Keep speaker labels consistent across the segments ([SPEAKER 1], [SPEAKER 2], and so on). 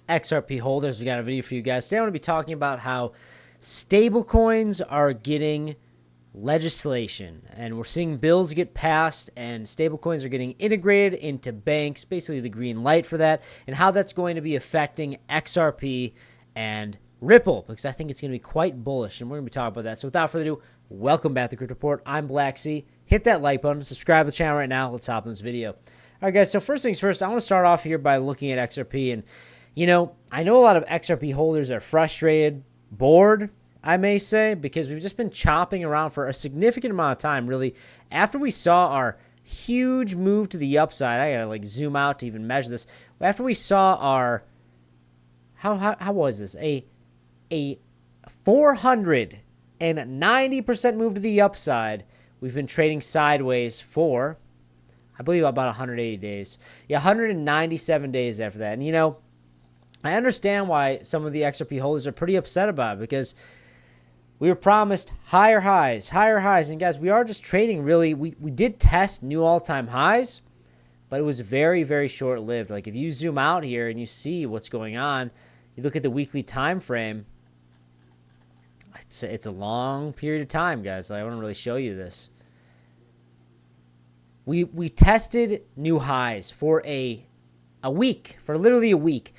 [SPEAKER 1] XRP holders, we got a video for you guys. Today I want to be talking about how stablecoins are getting legislation, and we're seeing bills get passed, and stablecoins are getting integrated into banks, basically the green light for that, and how that's going to be affecting XRP and Ripple, because I think it's going to be quite bullish, and we're going to be talking about that. So without further ado, welcome back to Crypto Report. I'm maxi. Hit that like button, subscribe to the channel right now. Let's hop in this video. All right, guys, so first things first, I want to start off here by looking at XRP, and I know a lot of XRP holders are frustrated, bored, I may say, because we've just been chopping around for a significant amount of time, really. After we saw our huge move to the upside, I gotta zoom out to even measure this. After we saw our, how was this? A 490% move to the upside. We've been trading sideways for, I believe, about 180 days. Yeah, 197 days after that. And I understand why some of the XRP holders are pretty upset about it, because we were promised higher highs. And guys, we are just trading really. We did test new all-time highs, but it was very, very short-lived. Like if you zoom out here and you see what's going on, you look at the weekly time frame, it's a long period of time, guys. I want to really show you this. We tested new highs for a week, for literally a week.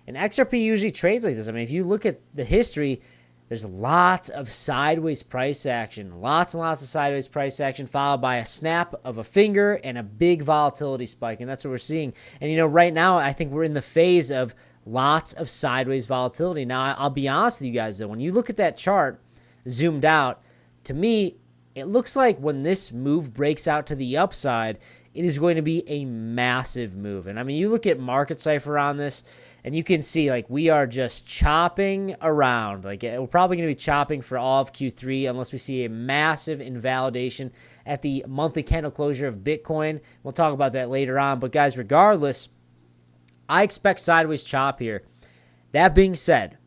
[SPEAKER 1] And XRP usually trades like this. I mean, if you look at the history, there's lots of sideways price action. Lots and lots of sideways price action, followed by a snap of a finger and a big volatility spike. And that's what we're seeing. And, right now, I think we're in the phase of lots of sideways volatility. Now, I'll be honest with you guys, though. When you look at that chart zoomed out, to me, it looks like when this move breaks out to the upside, it is going to be a massive move. And I mean, you look at market cipher on this, and you can see we are just chopping around. We're probably going to be chopping for all of Q3 unless we see a massive invalidation at the monthly candle closure of Bitcoin. We'll talk about that later on. But guys, regardless, I expect sideways chop here. That being said,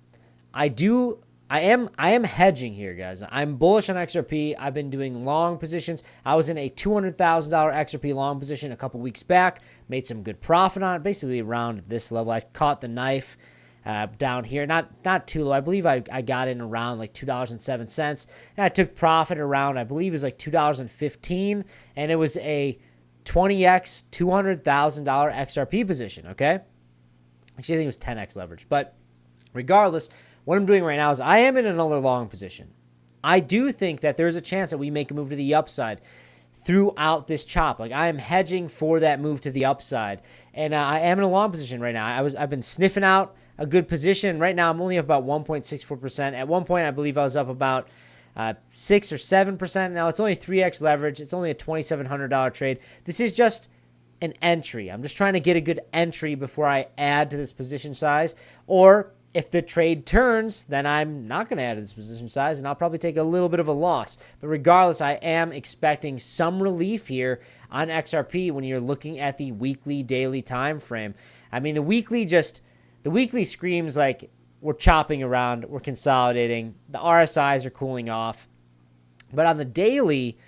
[SPEAKER 1] I am hedging here, guys. I'm bullish on XRP. I've been doing long positions. I was in a $200,000 XRP long position a couple weeks back. Made some good profit on it, basically around this level. I caught the knife down here. Not too low. I believe I got in around $2.07. And I took profit around, I believe it was $2.15. And it was a 20x, $200,000 XRP position, okay? Actually, I think it was 10x leverage. But regardless, what I'm doing right now is I am in another long position. I do think that there's a chance that we make a move to the upside throughout this chop. I am hedging for that move to the upside. And I am in a long position right now. I've been sniffing out a good position. Right now, I'm only up about 1.64%. At one point, I believe I was up about 6 or 7%. Now, it's only 3x leverage. It's only a $2,700 trade. This is just an entry. I'm just trying to get a good entry before I add to this position size. Or if the trade turns, then I'm not going to add to this position size, and I'll probably take a little bit of a loss. But regardless, I am expecting some relief here on XRP when you're looking at the weekly, daily time frame. I mean, the weekly screams like we're chopping around, we're consolidating. The RSIs are cooling off. But on the daily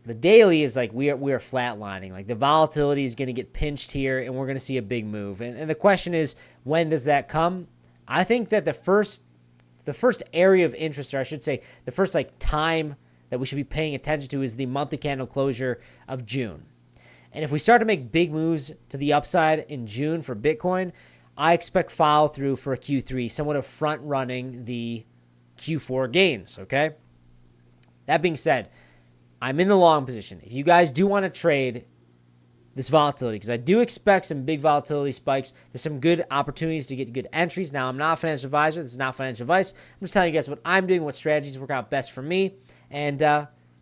[SPEAKER 1] is we are flatlining. The volatility is going to get pinched here, and we're going to see a big move. And the question is, when does that come? I think that the first area of interest, or I should say, the first time that we should be paying attention to is the monthly candle closure of June. And if we start to make big moves to the upside in June for Bitcoin, I expect follow through for a Q3, somewhat of front running the Q4 gains. Okay. That being said, I'm in the long position. If you guys do want to trade this volatility, because I do expect some big volatility spikes, there's some good opportunities to get good entries. Now, I'm not a financial advisor. This is not financial advice. I'm just telling you guys what I'm doing, what strategies work out best for me. And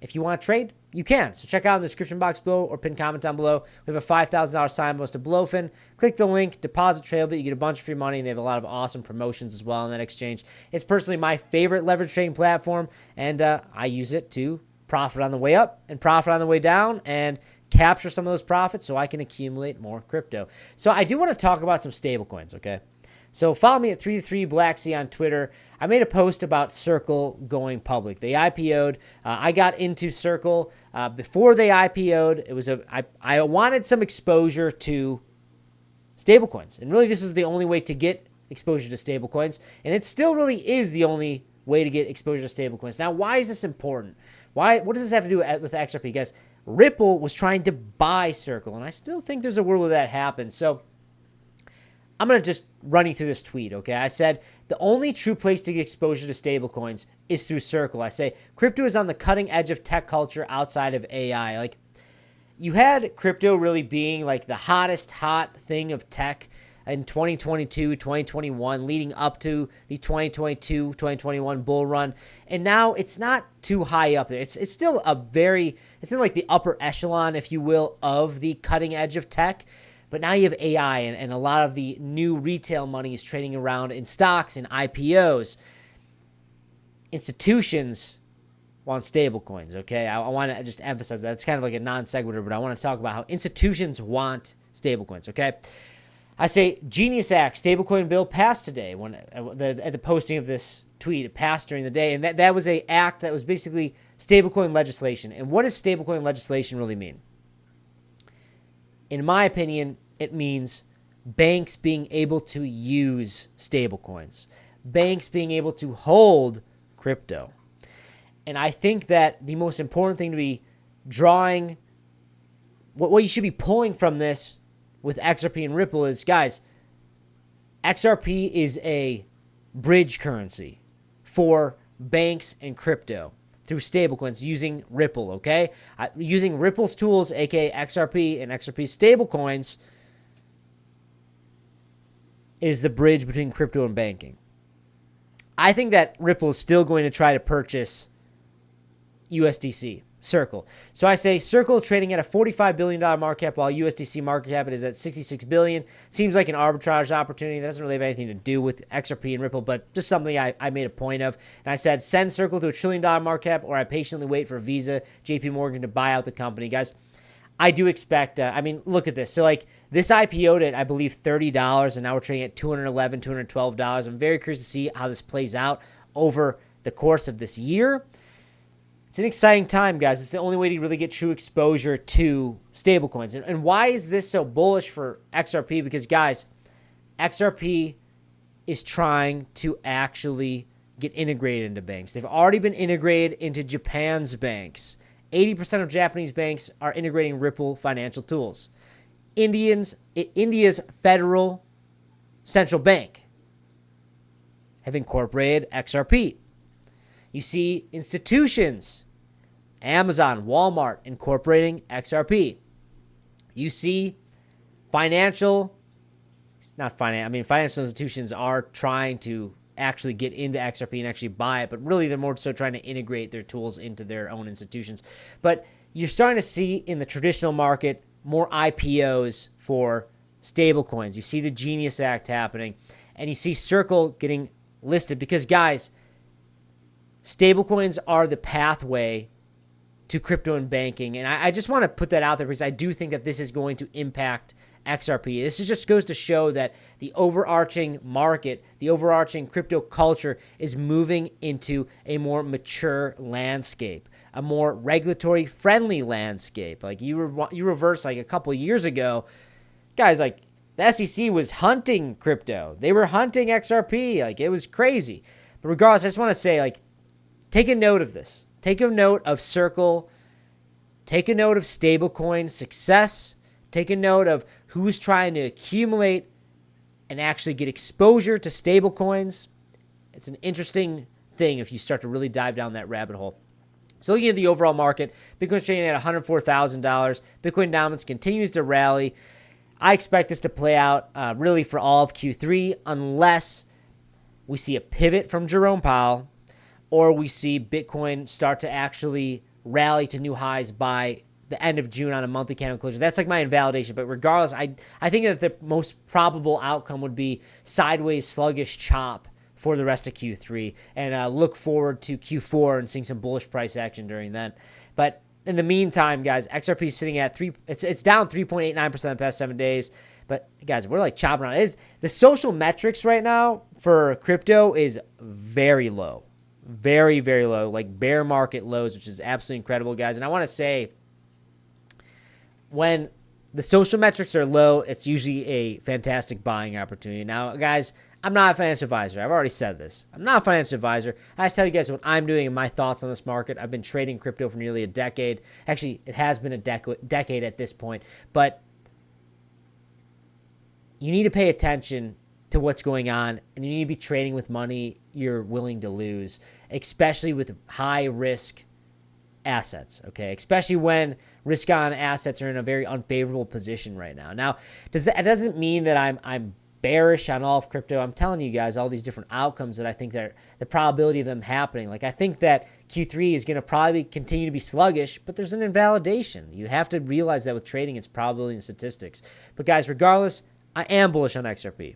[SPEAKER 1] if you want to trade, you can. So check out in the description box below or pin comment down below. We have a $5,000 sign bonus to Blowfin. Click the link, deposit Trailbit. You get a bunch of free money, and they have a lot of awesome promotions as well on that exchange. It's personally my favorite leverage trading platform, and I use it to profit on the way up and profit on the way down and capture some of those profits so I can accumulate more crypto. So I do want to talk about some stablecoins, okay? So follow me at 33blacksea on Twitter. I made a post about Circle going public. They IPO'd. I got into Circle before they IPO'd. I wanted some exposure to stablecoins. And really, this was the only way to get exposure to stablecoins. And it still really is the only way to get exposure to stablecoins. Now, why is this important? What does this have to do with XRP? Guys, Ripple was trying to buy Circle, and I still think there's a world where that happens. So I'm going to just run you through this tweet, okay? I said, the only true place to get exposure to stablecoins is through Circle. I say, crypto is on the cutting edge of tech culture outside of AI. Like, you had crypto really being like the hot thing of tech in 2022, 2021, leading up to the 2022, 2021 bull run. And now it's not too high up there. It's still it's in like the upper echelon, if you will, of the cutting edge of tech. But now you have AI and a lot of the new retail money is trading around in stocks and IPOs. Institutions want stablecoins, okay? I want to just emphasize that. It's kind of like a non sequitur, but I want to talk about how institutions want stablecoins, okay? I say Genius Act stablecoin bill passed today at the posting of this tweet. It passed during the day, and that was a act that was basically stablecoin legislation. And what does stablecoin legislation really mean? In my opinion, it means banks being able to use stablecoins, banks being able to hold crypto. And I think that the most important thing to be drawing, what you should be pulling from this with XRP and Ripple is, guys, XRP is a bridge currency for banks and crypto through stablecoins using Ripple, okay? Using Ripple's tools, aka XRP and XRP's stablecoins, is the bridge between crypto and banking. I think that Ripple is still going to try to purchase USDC. Circle. So I say Circle trading at a $45 billion market cap while USDC market cap is at $66 billion. Seems like an arbitrage opportunity. That doesn't really have anything to do with XRP and Ripple, but just something I made a point of. And I said send Circle to $1 trillion market cap, or I patiently wait for Visa, JP Morgan to buy out the company. Guys, I do expect, look at this. So like this IPO'd at, I believe, $30, and now we're trading at $211, $212. I'm very curious to see how this plays out over the course of this year. It's an exciting time, guys. It's the only way to really get true exposure to stablecoins. And why is this so bullish for XRP? Because, guys, XRP is trying to actually get integrated into banks. They've already been integrated into Japan's banks. 80% of Japanese banks are integrating Ripple financial tools. India's federal central bank have incorporated XRP. You see institutions, Amazon, Walmart, incorporating XRP. You see financial institutions are trying to actually get into XRP and actually buy it, but really they're more so trying to integrate their tools into their own institutions. But you're starting to see in the traditional market more IPOs for stablecoins. You see the Genius Act happening, and you see Circle getting listed because, guys, stablecoins are the pathway to crypto and banking. And I just want to put that out there because I do think that this is going to impact XRP. This just goes to show that the overarching market, the overarching crypto culture is moving into a more mature landscape, a more regulatory friendly landscape. Like you reverse like a couple years ago, guys, like the SEC was hunting crypto. They were hunting XRP. Like it was crazy. But regardless, I just want to say, like, take a note of this. Take a note of Circle. Take a note of stablecoin success. Take a note of who's trying to accumulate and actually get exposure to stablecoins. It's an interesting thing if you start to really dive down that rabbit hole. So looking at the overall market, Bitcoin's trading at $104,000. Bitcoin dominance continues to rally. I expect this to play out really for all of Q3 unless we see a pivot from Jerome Powell or we see Bitcoin start to actually rally to new highs by the end of June on a monthly candle closure. That's like my invalidation. But regardless, I think that the most probable outcome would be sideways sluggish chop for the rest of Q3 and look forward to Q4 and seeing some bullish price action during then. But in the meantime, guys, XRP is sitting at it's down 3.89% the past 7 days. But guys, we're like chopping around. The social metrics right now for crypto is very low. Very, very low, like bear market lows, which is absolutely incredible, guys. And I want to say, when the social metrics are low, it's usually a fantastic buying opportunity. Now, guys, I'm not a financial advisor. I've already said this. I'm not a financial advisor. I just tell you guys what I'm doing and my thoughts on this market. I've been trading crypto for nearly a decade. Actually, it has been a decade at this point. But you need to pay attention to what's going on, and you need to be trading with money you're willing to lose, especially with high risk assets, okay? Especially when risk on assets are in a very unfavorable position right now. Now, that doesn't mean that I'm bearish on all of crypto. I'm telling you guys all these different outcomes that I think that the probability of them happening. Like, I think that Q3 is going to probably continue to be sluggish, but there's an invalidation. You have to realize that with trading, it's probability and statistics. But guys, regardless, I am bullish on XRP.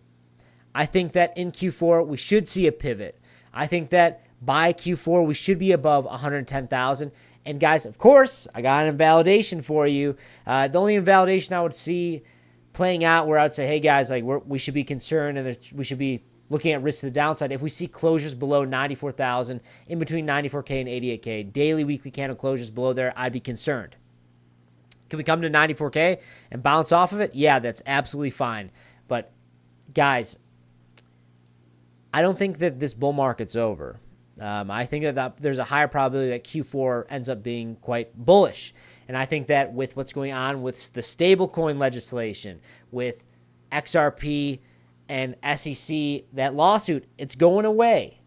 [SPEAKER 1] I think that in Q4, we should see a pivot. I think that by Q4, we should be above 110,000. And guys, of course, I got an invalidation for you. The only invalidation I would see playing out where I'd say, hey guys, like we should be concerned and we should be looking at risk to the downside. If we see closures below 94,000, in between 94K and 88K, daily, weekly candle closures below there, I'd be concerned. Can we come to 94K and bounce off of it? Yeah, that's absolutely fine. But guys, I don't think that this bull market's over. I think that there's a higher probability that Q4 ends up being quite bullish. And I think that with what's going on with the stablecoin legislation, with XRP and SEC, that lawsuit, it's going away.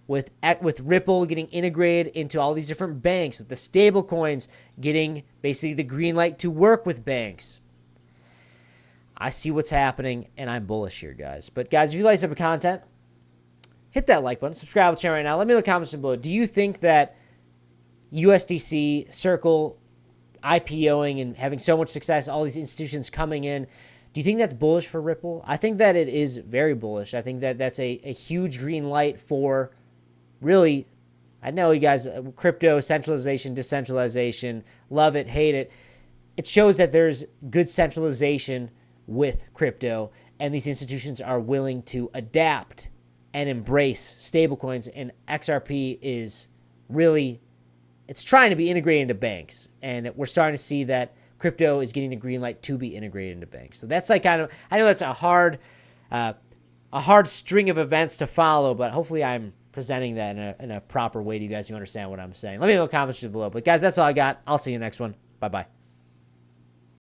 [SPEAKER 1] With Ripple getting integrated into all these different banks, with the stablecoins getting basically the green light to work with banks. I see what's happening, and I'm bullish here, guys. But guys, if you like this type of content, hit that like button, subscribe to the channel right now. Let me know in the comments below. Do you think that USDC, Circle, IPOing and having so much success, all these institutions coming in, do you think that's bullish for Ripple? I think that it is very bullish. I think that that's a huge green light for really, I know you guys, crypto, centralization, decentralization, love it, hate it. It shows that there's good centralization with crypto, and these institutions are willing to adapt and embrace stablecoins, and XRP is really, it's trying to be integrated into banks, and we're starting to see that crypto is getting the green light to be integrated into banks. So that's like kind of, I know that's a hard string of events to follow, but hopefully I'm presenting that in a proper way to you guys who understand what I'm saying. Let me know in the comments below. But guys, that's all I got. I'll see you in the next one. Bye-bye.